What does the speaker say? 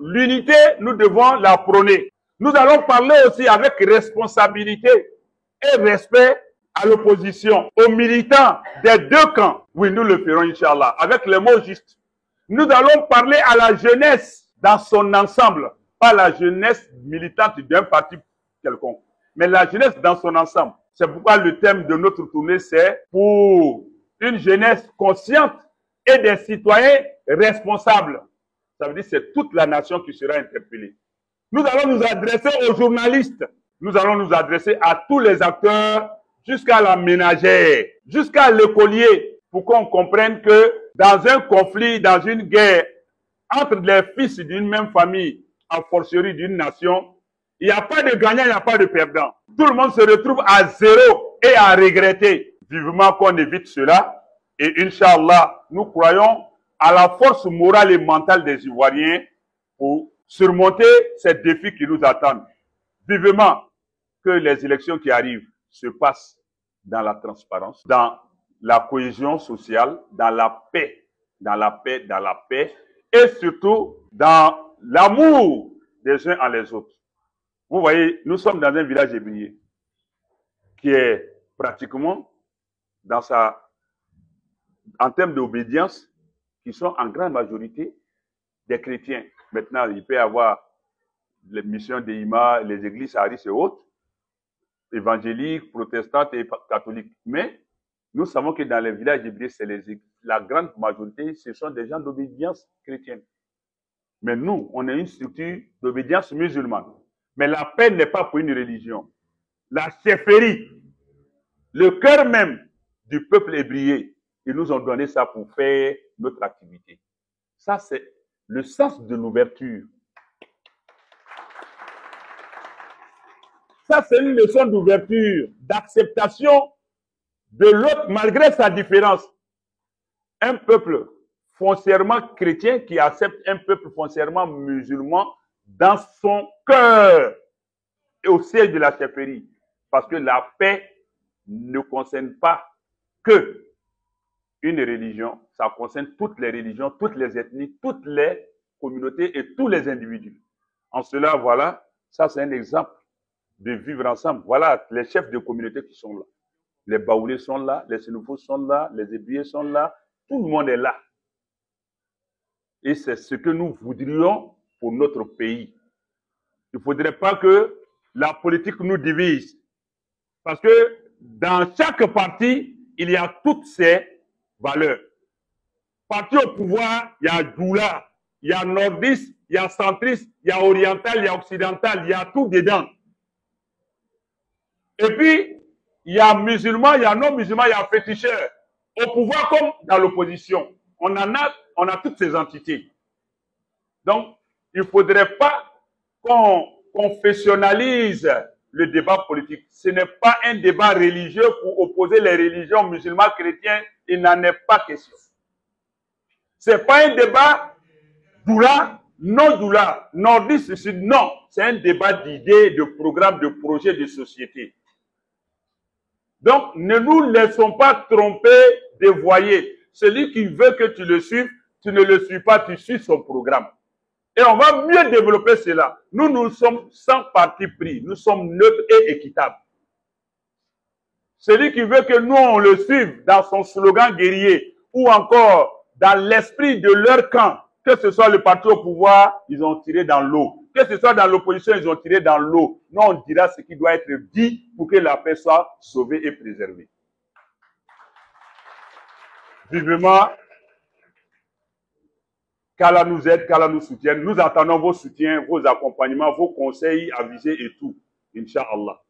L'unité, nous devons la prôner. Nous allons parler aussi avec responsabilité et respect à l'opposition, aux militants des deux camps. Oui, nous le ferons, Inch'Allah, avec les mots justes. Nous allons parler à la jeunesse dans son ensemble, pas la jeunesse militante d'un parti quelconque, mais la jeunesse dans son ensemble. C'est pourquoi le thème de notre tournée, c'est pour une jeunesse consciente et des citoyens responsables. Ça veut dire que c'est toute la nation qui sera interpellée. Nous allons nous adresser aux journalistes. Nous allons nous adresser à tous les acteurs, jusqu'à la ménagère, jusqu'à l'écolier, pour qu'on comprenne que dans un conflit, dans une guerre, entre les fils d'une même famille, en fortiori d'une nation, il n'y a pas de gagnant, il n'y a pas de perdant. Tout le monde se retrouve à zéro et à regretter. Vivement qu'on évite cela. Et Inch'Allah, nous croyons à la force morale et mentale des Ivoiriens pour surmonter ces défis qui nous attendent. Vivement que les élections qui arrivent se passent dans la transparence, dans la cohésion sociale, dans la paix, dans la paix, dans la paix, et surtout dans l'amour des uns envers les autres. Vous voyez, nous sommes dans un village ébrié qui est pratiquement en termes d'obédience, qui sont en grande majorité des chrétiens. Maintenant, il peut y avoir les missions des imams, les églises harisses et autres, évangéliques, protestantes et catholiques. Mais nous savons que dans les villages hébreux, la grande majorité, ce sont des gens d'obédience chrétienne. Mais nous, on est une structure d'obédience musulmane. Mais la paix n'est pas pour une religion. La chefferie, le cœur même du peuple hébreu, ils nous ont donné ça pour faire notre activité. Ça, c'est le sens de l'ouverture. Ça, c'est une leçon d'ouverture, d'acceptation de l'autre malgré sa différence. Un peuple foncièrement chrétien qui accepte un peuple foncièrement musulman dans son cœur et au siège de la chefferie. Parce que la paix ne concerne pas que une religion, ça concerne toutes les religions, toutes les ethnies, toutes les communautés et tous les individus. En cela, voilà, ça c'est un exemple de vivre ensemble. Voilà les chefs de communauté qui sont là. Les Baoulés sont là, les Sénoufos sont là, les Hébrieux sont là, tout le monde est là. Et c'est ce que nous voudrions pour notre pays. Il ne faudrait pas que la politique nous divise. Parce que dans chaque parti, il y a toutes ces valeurs. Parti au pouvoir, il y a Doula, il y a nordiste, il y a centriste, il y a oriental, il y a occidental, il y a tout dedans. Et puis, il y a musulmans, il y a non-musulmans, il y a féticheurs. Au pouvoir comme dans l'opposition. On a toutes ces entités. Donc, il ne faudrait pas qu'on confessionnalise le débat politique. Ce n'est pas un débat religieux pour opposer les religions musulmanes, chrétiens. Il n'en est pas question. Ce n'est pas un débat doula, non doula, nordiste, non. C'est un débat d'idées, de programmes, de projets, de société. Donc, ne nous laissons pas tromper, dévoyer. Celui qui veut que tu le suives, tu ne le suis pas, tu suis son programme. Et on va mieux développer cela. Nous sommes sans parti pris. Nous sommes neutres et équitables. Celui qui veut que nous, on le suive dans son slogan guerrier ou encore dans l'esprit de leur camp, que ce soit le parti au pouvoir, ils ont tiré dans l'eau. Que ce soit dans l'opposition, ils ont tiré dans l'eau. Nous, on dira ce qui doit être dit pour que la paix soit sauvée et préservée. Vivement, qu'Allah nous aide, qu'Allah nous soutienne. Nous attendons vos soutiens, vos accompagnements, vos conseils avisés et tout. Inch'Allah.